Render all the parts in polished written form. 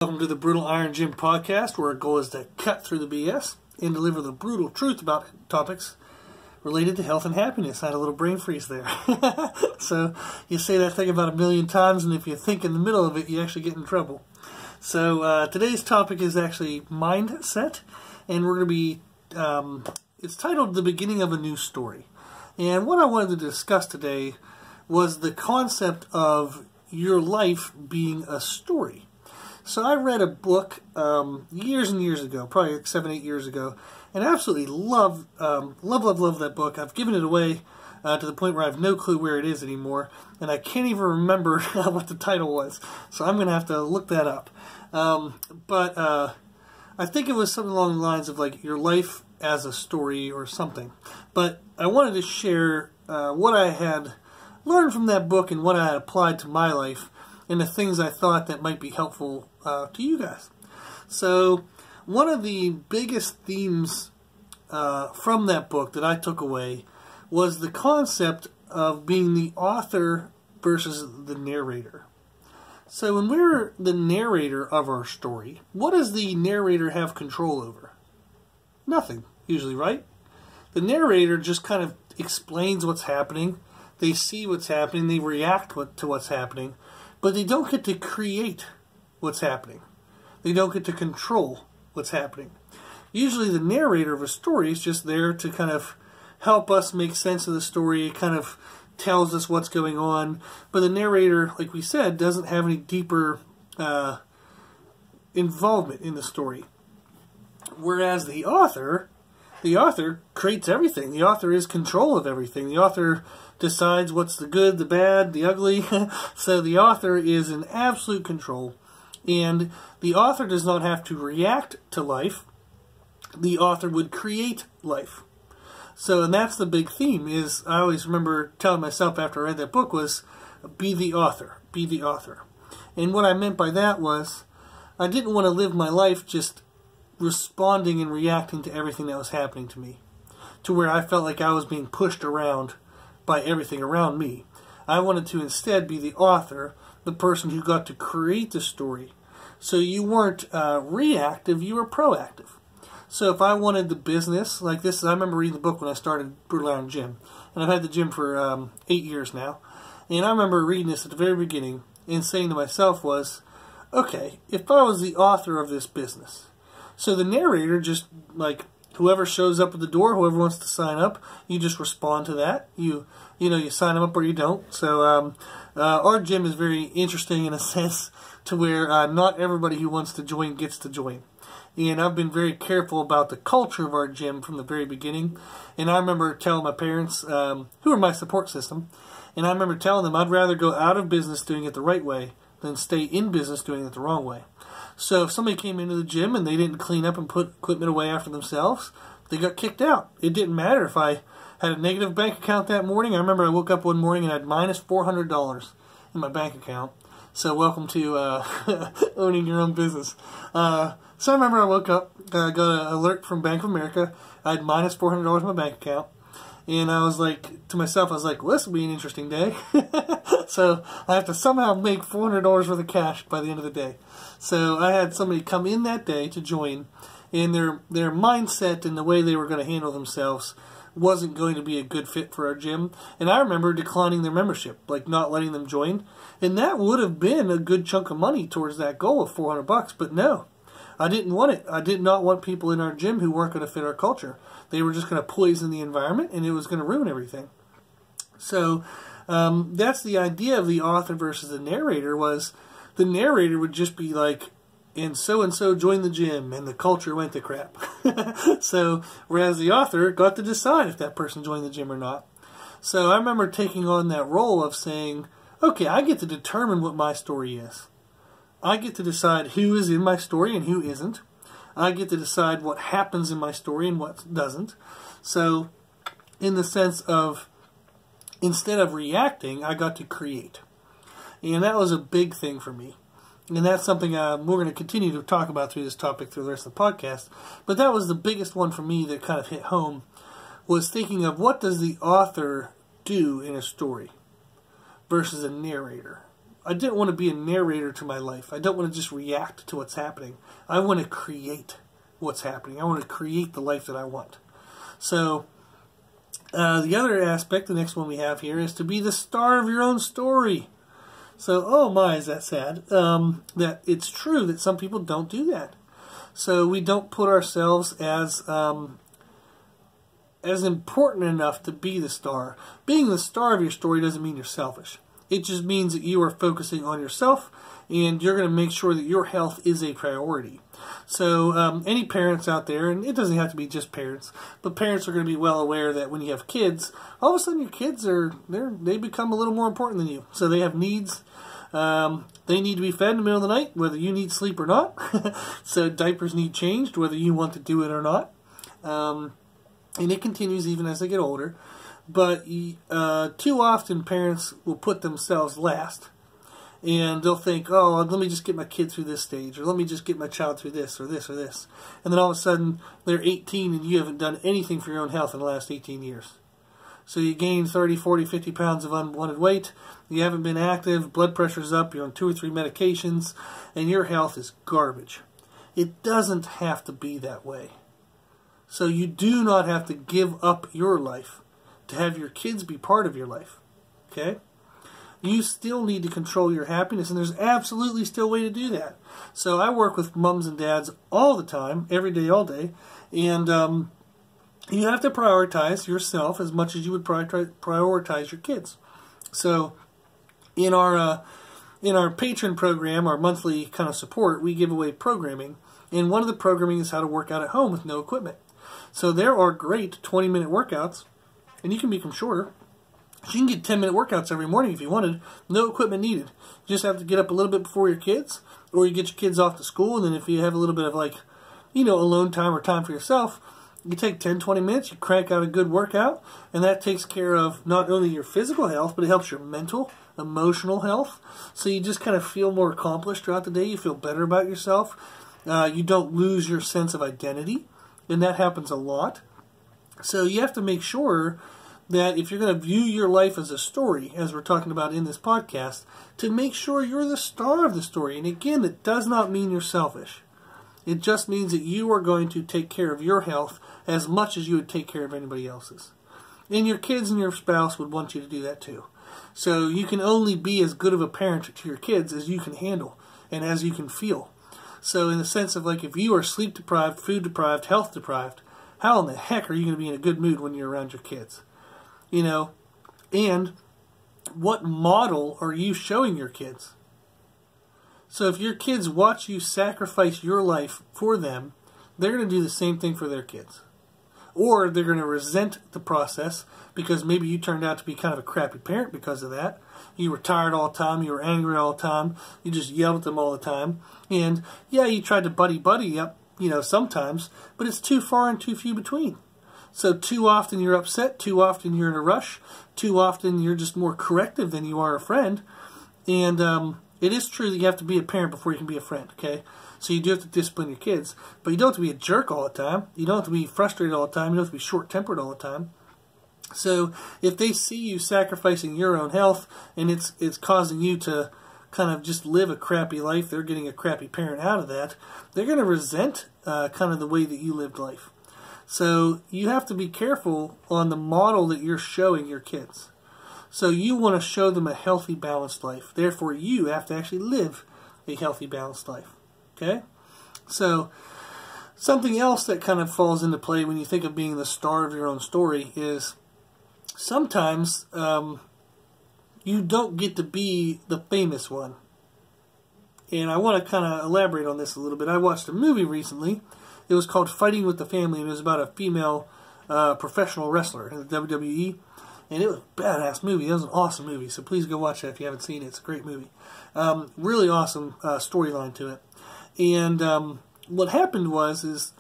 Welcome to the Brutal Iron Gym podcast, where our goal is to cut through the BS and deliver the brutal truth about topics related to health and happiness. I had a little brain freeze there. So you say that thing about 1,000,000 times, and if you think in the middle of it, you actually get in trouble. So today's topic is actually mindset, and we're going to be, it's titled The Beginning of a New Story. And what I wanted to discuss today was the concept of your life being a story. So I read a book years and years ago, probably like 7, 8 years ago, and I absolutely love that book. I've given it away to the point where I have no clue where it is anymore, and I can't even remember what the title was. So I'm going to have to look that up. But I think it was something along the lines of like your life as a story or something. But I wanted to share what I had learned from that book and what I had applied to my life and the things I thought that might be helpful to you guys. So one of the biggest themes from that book that I took away was the concept of being the author versus the narrator. So when we're the narrator of our story, what does the narrator have control over? Nothing, usually, right? The narrator just kind of explains what's happening. They see what's happening. They react to what's happening. But they don't get to create what's happening. They don't get to control what's happening. Usually the narrator of a story is just there to kind of help us make sense of the story. It kind of tells us what's going on. But the narrator, like we said, doesn't have any deeper involvement in the story. Whereas the author creates everything. The author is control of everything. The author decides what's the good, the bad, the ugly. So the author is in absolute control. And the author does not have to react to life. The author would create life. So, and that's the big theme, is I always remember telling myself after I read that book was, be the author, be the author. And what I meant by that was, I didn't want to live my life just responding and reacting to everything that was happening to me, to where I felt like I was being pushed around by everything around me. I wanted to instead be the author, the person who got to create the story. So you weren't reactive, you were proactive. So if I wanted the business, like this, I remember reading the book when I started Brutal Iron Gym, and I've had the gym for 8 years now, and I remember reading this at the very beginning and saying to myself was, okay, if I was the author of this business, so the narrator just, like, whoever shows up at the door, whoever wants to sign up, you just respond to that. You sign them up or you don't. So our gym is very interesting in a sense to where not everybody who wants to join gets to join. And I've been very careful about the culture of our gym from the very beginning. And I remember telling my parents, who are my support system, and I remember telling them I'd rather go out of business doing it the right way than stay in business doing it the wrong way. So if somebody came into the gym and they didn't clean up and put equipment away after themselves, they got kicked out. It didn't matter if I had a negative bank account that morning. I remember I woke up one morning and I had minus $400 in my bank account. So welcome to owning your own business. So I remember I woke up, got an alert from Bank of America. I had minus $400 in my bank account. And I was like, to myself, I was like, well, this will be an interesting day. So I have to somehow make $400 worth of cash by the end of the day. So I had somebody come in that day to join, and their mindset and the way they were going to handle themselves wasn't going to be a good fit for our gym. And I remember declining their membership, like not letting them join. And that would have been a good chunk of money towards that goal of $400, but no. I didn't want it. I did not want people in our gym who weren't going to fit our culture. They were just going to poison the environment, and it was going to ruin everything. So that's the idea of the author versus the narrator. Was the narrator would just be like, and so joined the gym, and the culture went to crap. So whereas the author got to decide if that person joined the gym or not. So I remember taking on that role of saying, okay, I get to determine what my story is. I get to decide who is in my story and who isn't. I get to decide what happens in my story and what doesn't. So, in the sense of, instead of reacting, I got to create. And that was a big thing for me. And that's something we're going to continue to talk about through this topic through the rest of the podcast. But that was the biggest one for me that kind of hit home, was thinking of what does the author do in a story versus a narrator. I didn't want to be a narrator to my life. I don't want to just react to what's happening. I want to create what's happening. I want to create the life that I want. So the other aspect, the next one we have here, is to be the star of your own story. So, oh my, is that sad? That it's true that some people don't do that. So we don't put ourselves as important enough to be the star. Being the star of your story doesn't mean you're selfish. It just means that you are focusing on yourself, and you're going to make sure that your health is a priority. So any parents out there, and it doesn't have to be just parents, but parents are going to be well aware that when you have kids, all of a sudden your kids they become a little more important than you. So they have needs. They need to be fed in the middle of the night, whether you need sleep or not. So diapers need changed, whether you want to do it or not. And it continues even as they get older. But too often parents will put themselves last. And they'll think, oh, let me just get my kid through this stage, or let me just get my child through this, or this, or this. And then all of a sudden, they're 18 and you haven't done anything for your own health in the last 18 years. So you gain 30, 40, 50 pounds of unwanted weight, you haven't been active, blood pressure's up, you're on 2 or 3 medications, and your health is garbage. It doesn't have to be that way. So you do not have to give up your life to have your kids be part of your life. Okay? You still need to control your happiness, and there's absolutely still a way to do that. So I work with mums and dads all the time, every day, all day, and you have to prioritize yourself as much as you would prioritize your kids. So in our patron program, our monthly kind of support, we give away programming, and one of the programming is how to work out at home with no equipment. So there are great 20-minute workouts, and you can make them shorter. You can get 10-minute workouts every morning if you wanted. No equipment needed. You just have to get up a little bit before your kids, or you get your kids off to school, and then if you have a little bit of alone time or time for yourself, you take 10, 20 minutes, you crank out a good workout, and that takes care of not only your physical health, but it helps your mental, emotional health. So you just kind of feel more accomplished throughout the day. You feel better about yourself. You don't lose your sense of identity, and that happens a lot. So you have to make sure that if you're going to view your life as a story, as we're talking about in this podcast, to make sure you're the star of the story. And again, it does not mean you're selfish. It just means that you are going to take care of your health as much as you would take care of anybody else's. And your kids and your spouse would want you to do that too. So you can only be as good of a parent to your kids as you can handle and as you can feel. So in the sense of if you are sleep deprived, food deprived, health deprived, how in the heck are you going to be in a good mood when you're around your kids? And what model are you showing your kids? So if your kids watch you sacrifice your life for them, they're going to do the same thing for their kids. Or they're going to resent the process because maybe you turned out to be kind of a crappy parent because of that. You were tired all the time, you were angry all the time, you just yelled at them all the time. And yeah, you tried to buddy up, sometimes, but it's too far and too few between. So too often you're upset, too often you're in a rush, too often you're just more corrective than you are a friend. And it is true that you have to be a parent before you can be a friend, okay? So you do have to discipline your kids, but you don't have to be a jerk all the time. You don't have to be frustrated all the time. You don't have to be short-tempered all the time. So if they see you sacrificing your own health and it's causing you to kind of just live a crappy life, they're getting a crappy parent out of that, they're going to resent kind of the way that you lived life. So you have to be careful on the model that you're showing your kids. So you want to show them a healthy, balanced life. Therefore, you have to actually live a healthy, balanced life. Okay? So something else that kind of falls into play when you think of being the star of your own story is sometimes you don't get to be the famous one. And I want to kind of elaborate on this a little bit. I watched a movie recently. It was called Fighting with the Family, and it was about a female professional wrestler in the WWE. And it was a badass movie. It was an awesome movie, so please go watch that if you haven't seen it. It's a great movie. Really awesome storyline to it. And what happened is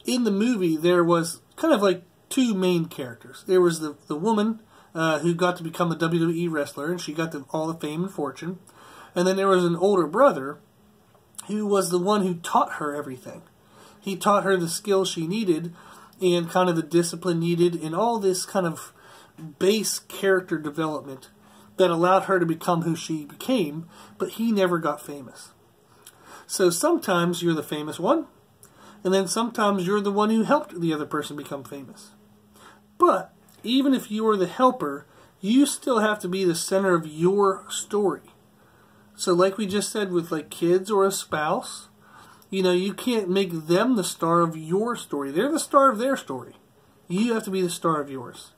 in the movie there was kind of two main characters. There was the woman who got to become a WWE wrestler, and she got all the fame and fortune. And then there was an older brother who was the one who taught her everything. He taught her the skills she needed and kind of the discipline needed and all this kind of base character development that allowed her to become who she became, but he never got famous. So sometimes you're the famous one, and then sometimes you're the one who helped the other person become famous. But even if you are the helper, you still have to be the center of your story. So like we just said with like kids or a spouse, you know, you can't make them the star of your story. They're the star of their story. You have to be the star of yours.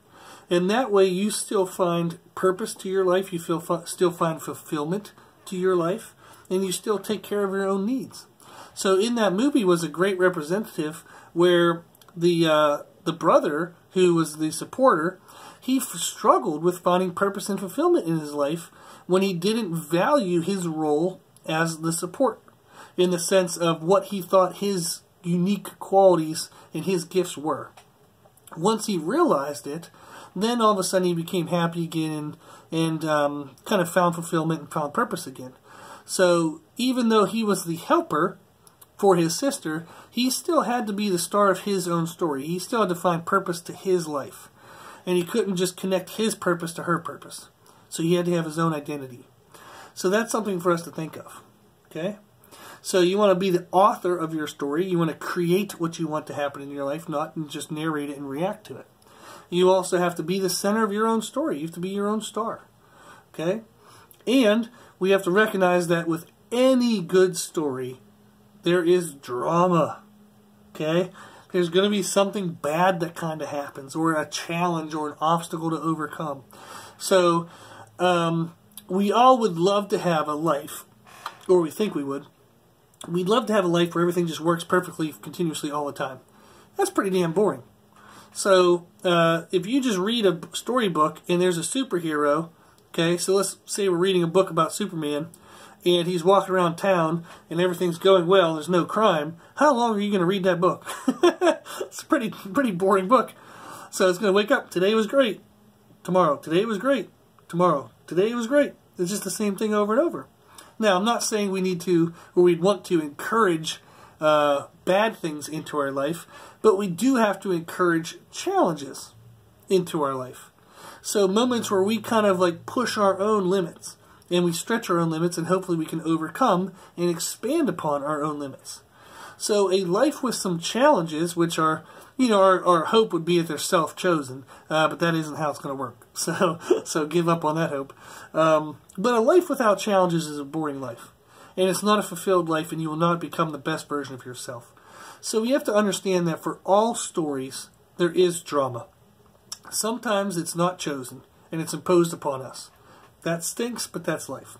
And that way you still find purpose to your life, you still find fulfillment to your life, and you still take care of your own needs. So in that movie was a great representative where the brother, who was the supporter, he struggled with finding purpose and fulfillment in his life when he didn't value his role as the support, in the sense of what he thought his unique qualities and his gifts were. Once he realized it, then all of a sudden he became happy again and kind of found fulfillment and found purpose again. So even though he was the helper for his sister, he still had to be the star of his own story. He still had to find purpose to his life. And he couldn't just connect his purpose to her purpose. So he had to have his own identity. So that's something for us to think of. Okay? So you want to be the author of your story. You want to create what you want to happen in your life, not just narrate it and react to it. You also have to be the center of your own story. You have to be your own star. Okay? And we have to recognize that with any good story, there is drama. Okay? There's going to be something bad that kind of happens, or a challenge or an obstacle to overcome. So, we all would love to have a life, or we think we would. We'd love to have a life where everything just works perfectly, continuously, all the time. That's pretty damn boring. So, if you just read a storybook and there's a superhero, okay, so let's say we're reading a book about Superman, and he's walking around town, and everything's going well, there's no crime, how long are you going to read that book? It's a pretty boring book. So it's going to wake up, today was great, tomorrow, today was great, tomorrow, today was great. It's just the same thing over and over. Now, I'm not saying we need to, or we'd want to encourage bad things into our life, but we do have to encourage challenges into our life. So moments where we kind of like push our own limits, and we stretch our own limits, and hopefully we can overcome and expand upon our own limits. So a life with some challenges, which are, you know, our hope would be that they're self-chosen, but that isn't how it's going to work. So give up on that hope. But a life without challenges is a boring life. And it's not a fulfilled life, and you will not become the best version of yourself. So we have to understand that for all stories, there is drama. Sometimes it's not chosen, and it's imposed upon us. That stinks, but that's life.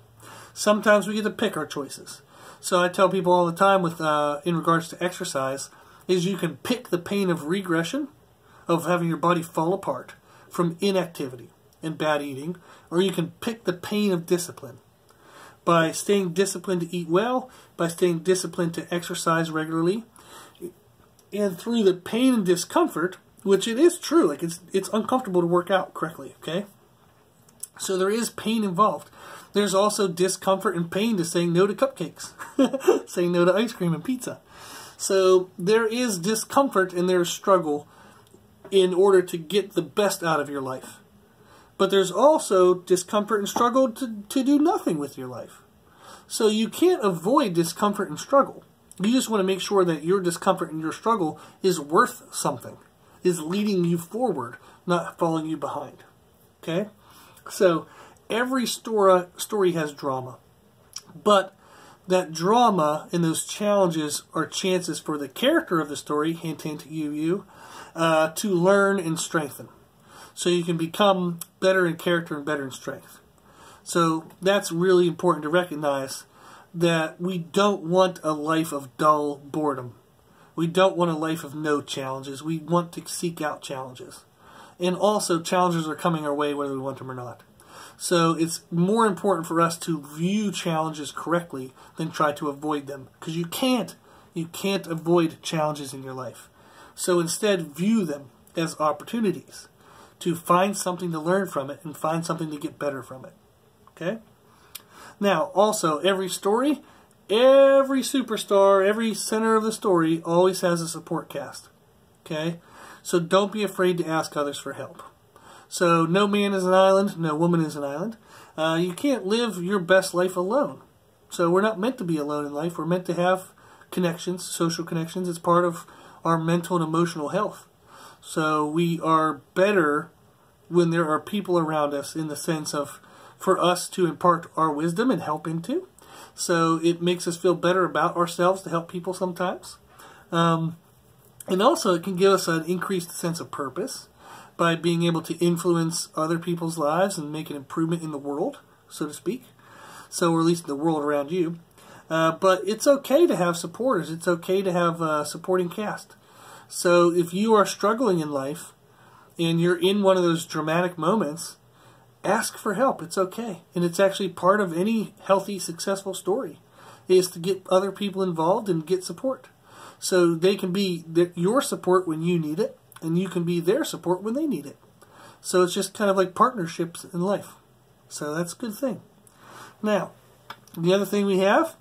Sometimes we get to pick our choices. So I tell people all the time with in regards to exercise, is you can pick the pain of regression, of having your body fall apart from inactivity and bad eating, or you can pick the pain of discipline. By staying disciplined to eat well, by staying disciplined to exercise regularly, and through the pain and discomfort, which it is true, like it's uncomfortable to work out correctly, okay? So there is pain involved. There's also discomfort and pain to saying no to cupcakes, saying no to ice cream and pizza. So there is discomfort and there's struggle in order to get the best out of your life. But there's also discomfort and struggle to do nothing with your life. So you can't avoid discomfort and struggle. You just want to make sure that your discomfort and your struggle is worth something, is leading you forward, not falling you behind. Okay? So every story has drama. But that drama and those challenges are chances for the character of the story, hint, hint, you, to learn and strengthen. So you can become better in character and better in strength. So that's really important to recognize, that we don't want a life of dull boredom. We don't want a life of no challenges. We want to seek out challenges. And also, challenges are coming our way whether we want them or not. So it's more important for us to view challenges correctly than try to avoid them. Because you can't avoid challenges in your life. So instead, view them as opportunities to find something to learn from it and find something to get better from it. Okay? Now, also, every story, every superstar, every center of the story always has a support cast. Okay? So don't be afraid to ask others for help. So no man is an island, no woman is an island. You can't live your best life alone. So we're not meant to be alone in life. We're meant to have connections, social connections. It's part of our mental and emotional health. So we are better when there are people around us, in the sense of for us to impart our wisdom and help into. So it makes us feel better about ourselves to help people sometimes. And also it can give us an increased sense of purpose by being able to influence other people's lives and make an improvement in the world, so to speak. So, or at least the world around you. But it's okay to have supporters. It's okay to have a supporting cast. So if you are struggling in life and you're in one of those dramatic moments, ask for help. It's okay. And it's actually part of any healthy, successful story, is to get other people involved and get support. So they can be your support when you need it, and you can be their support when they need it. So it's just kind of like partnerships in life. So that's a good thing. Now, the other thing we have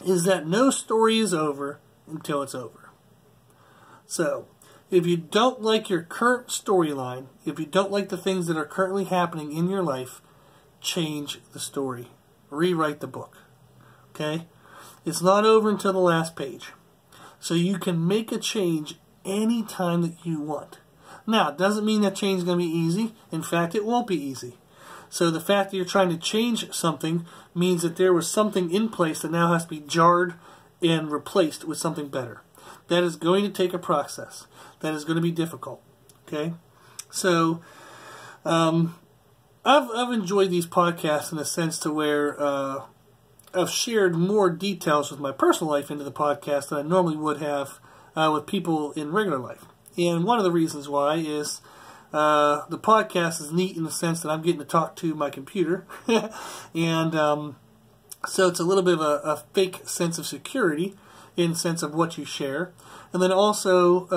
is that no story is over until it's over. So, if you don't like your current storyline, if you don't like the things that are currently happening in your life, change the story. Rewrite the book. Okay? It's not over until the last page. So you can make a change any time that you want. Now, it doesn't mean that change is going to be easy. In fact, it won't be easy. So the fact that you're trying to change something means that there was something in place that now has to be jarred and replaced with something better. That is going to take a process. That is going to be difficult. Okay? So, I've enjoyed these podcasts in a sense to where I've shared more details with my personal life into the podcast than I normally would have with people in regular life. And one of the reasons why is the podcast is neat in the sense that I'm getting to talk to my computer. And so it's a little bit of a fake sense of security in the sense of what you share. And then also,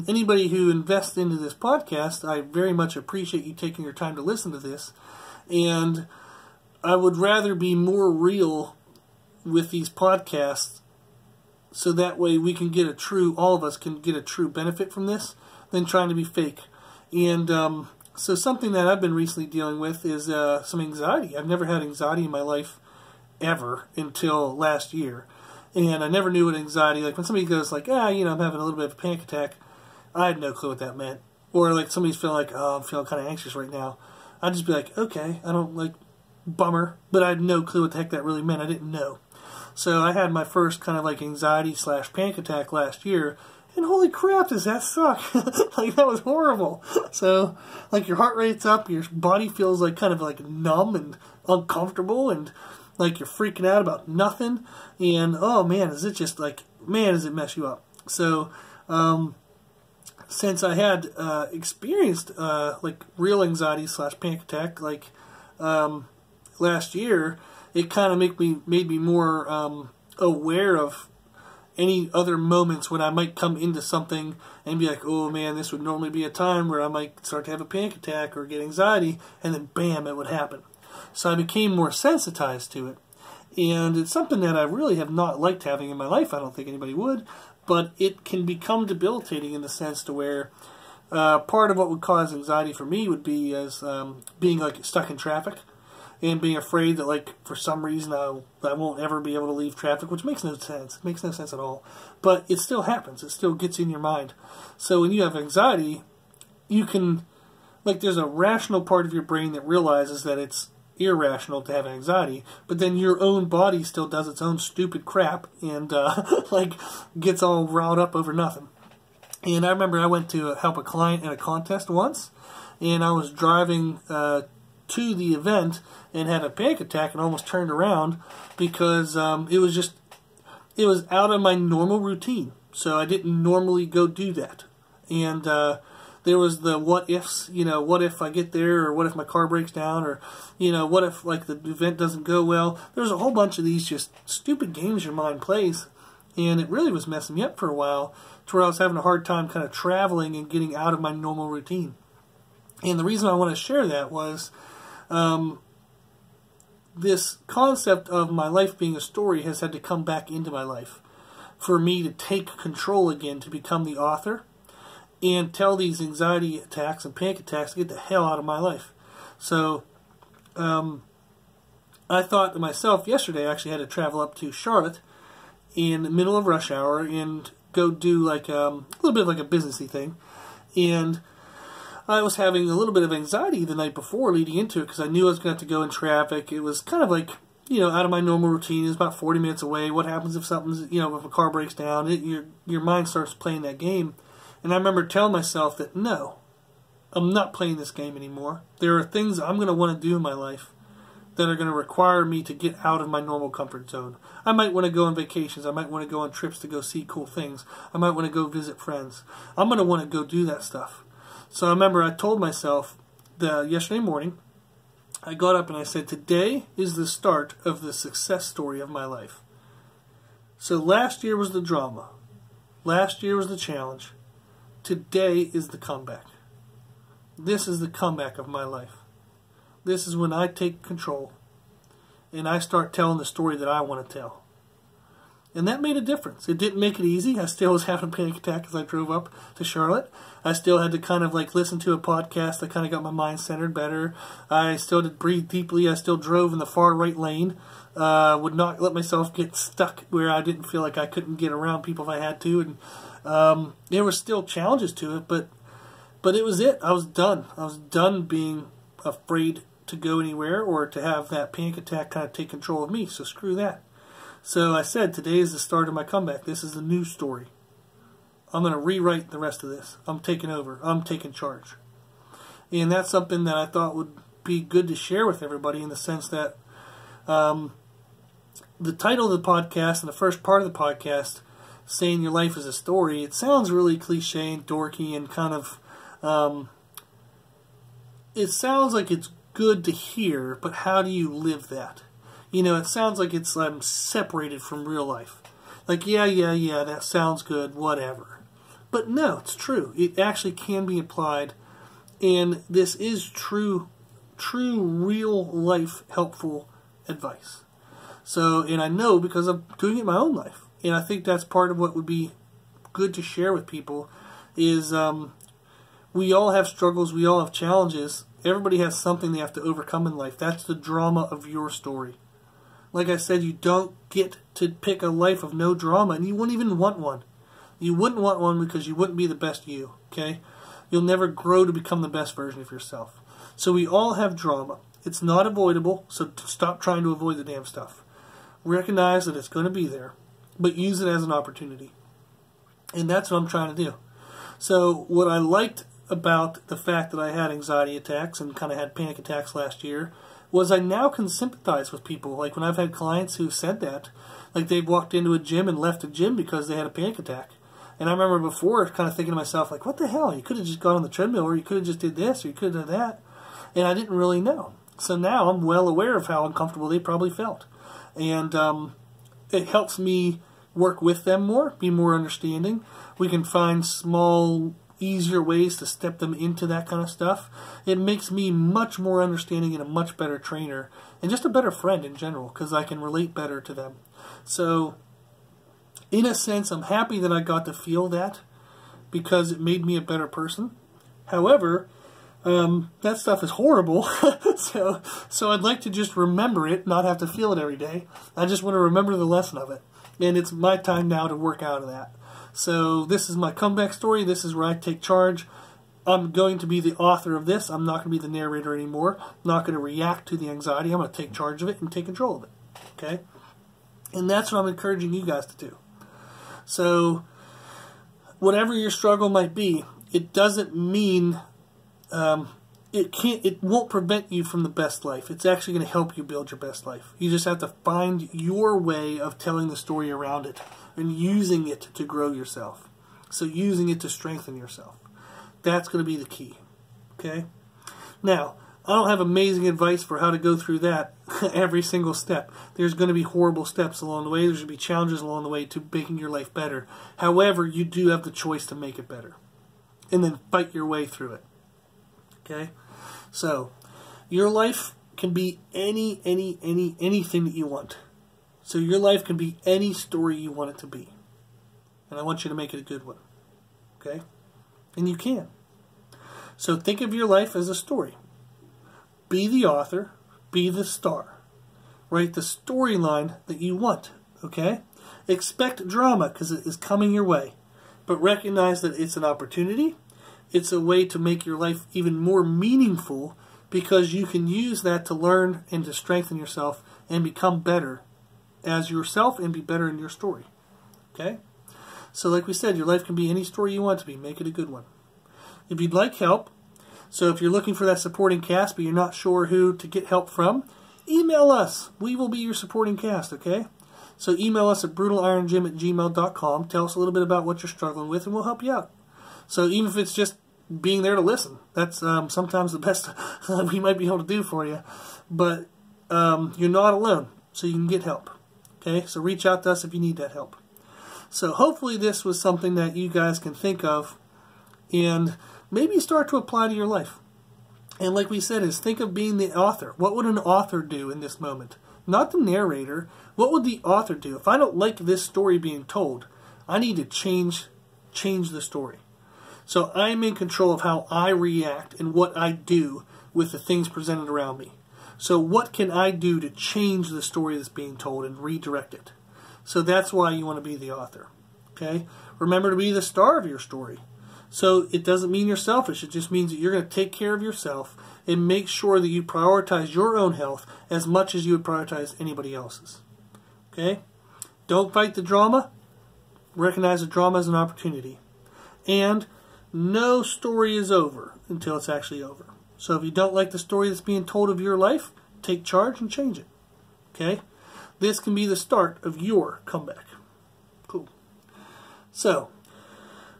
anybody who invests into this podcast, I very much appreciate you taking your time to listen to this. And I would rather be more real with these podcasts, so that way we can get all of us can get a true benefit from this, than trying to be fake. And so something that I've been recently dealing with is some anxiety. I've never had anxiety in my life ever until last year. And I never knew what anxiety, like when somebody goes like, I'm having a little bit of a panic attack, I had no clue what that meant. Or like somebody's feeling like, I'm feeling kind of anxious right now. I'd just be like, okay, I don't like, bummer. But I had no clue what the heck that really meant. I didn't know. So I had my first kind of like anxiety/panic attack last year, and holy crap, does that suck? Like, that was horrible. So, like, your heart rate's up, your body feels like kind of like numb and uncomfortable, and like you're freaking out about nothing, and oh man, is it just like, man, does it mess you up. So, since I had experienced like real anxiety/panic attack like last year, it kind of made me more aware of any other moments when I might come into something and be like, oh man, this would normally be a time where I might start to have a panic attack or get anxiety, and then bam, it would happen. So I became more sensitized to it. And it's something that I really have not liked having in my life. I don't think anybody would. But it can become debilitating in the sense to where part of what would cause anxiety for me would be as being like stuck in traffic. And being afraid that, like, for some reason I won't ever be able to leave traffic, which makes no sense. It makes no sense at all. But it still happens. It still gets in your mind. So when you have anxiety, you can, like, there's a rational part of your brain that realizes that it's irrational to have anxiety, but then your own body still does its own stupid crap and, like, gets all riled up over nothing. And I remember I went to help a client in a contest once, and I was driving to the event and had a panic attack and almost turned around because it was out of my normal routine. So I didn't normally go do that. And there was the what ifs, what if I get there, or what if my car breaks down, or, what if like the event doesn't go well. There's a whole bunch of these just stupid games your mind plays. And it really was messing me up for a while to where I was having a hard time kind of traveling and getting out of my normal routine. And the reason I want to share that was this concept of my life being a story has had to come back into my life for me to take control again, to become the author. and tell these anxiety attacks and panic attacks to get the hell out of my life. So I thought to myself yesterday, I actually had to travel up to Charlotte in the middle of rush hour and go do like a little bit of like a businessy thing. And I was having a little bit of anxiety the night before leading into it because I knew I was going to have to go in traffic. It was kind of like, out of my normal routine. It was about 40 minutes away. What happens if something's, if a car breaks down? Your mind starts playing that game. And I remember telling myself that, no, I'm not playing this game anymore. There are things I'm going to want to do in my life that are going to require me to get out of my normal comfort zone. I might want to go on vacations. I might want to go on trips to go see cool things. I might want to go visit friends. I'm going to want to go do that stuff. So I remember I told myself yesterday morning, I got up and I said, today is the start of the success story of my life. So last year was the drama. Last year was the challenge. Today is the comeback. This is the comeback of my life. This is when I take control and I start telling the story that I want to tell. And that made a difference. It didn't make it easy. I still was having a panic attack as I drove up to Charlotte. I still had to kind of like listen to a podcast that kind of got my mind centered better. I still did breathe deeply. I still drove in the far right lane. Would not let myself get stuck where I didn't feel like I couldn't get around people if I had to. And there were still challenges to it, but it was it. I was done. I was done being afraid to go anywhere or to have that panic attack kind of take control of me. So screw that. So I said, today is the start of my comeback. This is the new story. I'm going to rewrite the rest of this. I'm taking over. I'm taking charge. And that's something that I thought would be good to share with everybody in the sense that the title of the podcast and the first part of the podcast, saying your life is a story, it sounds really cliche and dorky and kind of, it sounds like it's good to hear, but how do you live that? It sounds like it's separated from real life. Like, yeah, that sounds good, whatever. But no, it's true. It actually can be applied, and this is true, real life helpful advice. So, and I know because I'm doing it in my own life, and I think that's part of what would be good to share with people is we all have struggles, we all have challenges. Everybody has something they have to overcome in life. That's the drama of your story. Like I said, you don't get to pick a life of no drama, and you wouldn't even want one. You wouldn't want one because you wouldn't be the best you, okay? You'll never grow to become the best version of yourself. So we all have drama. It's not avoidable, so stop trying to avoid the damn stuff. Recognize that it's going to be there, but use it as an opportunity. And that's what I'm trying to do. So what I liked about the fact that I had anxiety attacks and kind of had panic attacks last year was I now can sympathize with people. Like when I've had clients who said that, like they've walked into a gym and left a gym because they had a panic attack. And I remember before kind of thinking to myself, like, what the hell? You could have just gone on the treadmill, or you could have just did this, or you could have done that. And I didn't really know. So now I'm well aware of how uncomfortable they probably felt. And it helps me work with them more, be more understanding. We can find small, easier ways to step them into that kind of stuff. It makes me much more understanding and a much better trainer and just a better friend in general because I can relate better to them. So in a sense, I'm happy that I got to feel that because it made me a better person. However, that stuff is horrible. so I'd like to just remember it, not have to feel it every day. I just want to remember the lesson of it. And it's my time now to work out of that. So this is my comeback story. This is where I take charge. I'm going to be the author of this. I'm not going to be the narrator anymore. I'm not going to react to the anxiety. I'm going to take charge of it and take control of it. Okay? And that's what I'm encouraging you guys to do. So whatever your struggle might be, it doesn't mean it won't prevent you from the best life. It's actually going to help you build your best life. You just have to find your way of telling the story around it and using it to grow yourself. So using it to strengthen yourself. That's going to be the key. Okay? Now, I don't have amazing advice for how to go through that every single step. There's going to be horrible steps along the way. There's going to be challenges along the way to making your life better. However, you do have the choice to make it better. And then fight your way through it. Okay? So, your life can be anything that you want. So your life can be any story you want it to be. And I want you to make it a good one. Okay? And you can. So think of your life as a story. Be the author. Be the star. Write the storyline that you want. Okay? Expect drama because it is coming your way. But recognize that it's an opportunity. It's a way to make your life even more meaningful because you can use that to learn and to strengthen yourself and become better as yourself and be better in your story. Okay? So like we said, your life can be any story you want it to be. Make it a good one. If you'd like help, so if you're looking for that supporting cast but you're not sure who to get help from, email us. We will be your supporting cast, okay? So email us at brutalironjim@gmail.com. Tell us a little bit about what you're struggling with and we'll help you out. So even if it's just being there to listen, that's sometimes the best we might be able to do for you. But you're not alone, so you can get help. Okay? So reach out to us if you need that help. So hopefully this was something that you guys can think of and maybe start to apply to your life. And like we said, is think of being the author. What would an author do in this moment? Not the narrator. What would the author do? If I don't like this story being told, I need to change the story. So I'm in control of how I react and what I do with the things presented around me. So what can I do to change the story that's being told and redirect it? So that's why you want to be the author. Okay? Remember to be the star of your story. So it doesn't mean you're selfish. It just means that you're going to take care of yourself and make sure that you prioritize your own health as much as you would prioritize anybody else's. Okay? Don't fight the drama. Recognize the drama as an opportunity. And no story is over until it's actually over. So if you don't like the story that's being told of your life, take charge and change it. Okay? This can be the start of your comeback. Cool. So,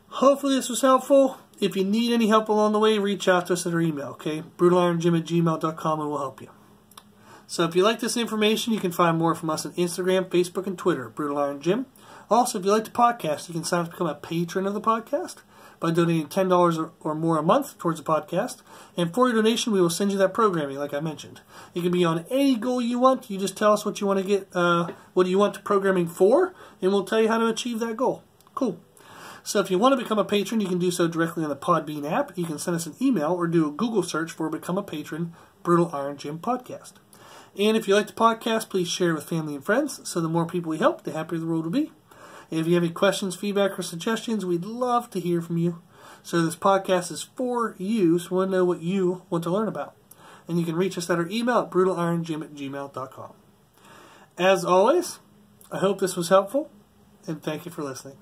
hopefully this was helpful. If you need any help along the way, reach out to us at our email, okay? brutalironjim@gmail.com and we'll help you. So if you like this information, you can find more from us on Instagram, Facebook, and Twitter, Brutal Iron Jim. Also, if you like the podcast, you can sign up to become a patron of the podcast by donating $10 or more a month towards the podcast. And for your donation, we will send you that programming, like I mentioned. It can be on any goal you want. You just tell us what you want to get, what do you want the programming for, and we'll tell you how to achieve that goal. Cool. So if you want to become a patron, you can do so directly on the Podbean app. You can send us an email or do a Google search for Become a Patron, Brutal Iron Jim Podcast. And if you like the podcast, please share it with family and friends. So the more people we help, the happier the world will be. If you have any questions, feedback, or suggestions, we'd love to hear from you. So this podcast is for you, so we want to know what you want to learn about. And you can reach us at our email at brutalironjim@gmail.com. As always, I hope this was helpful, and thank you for listening.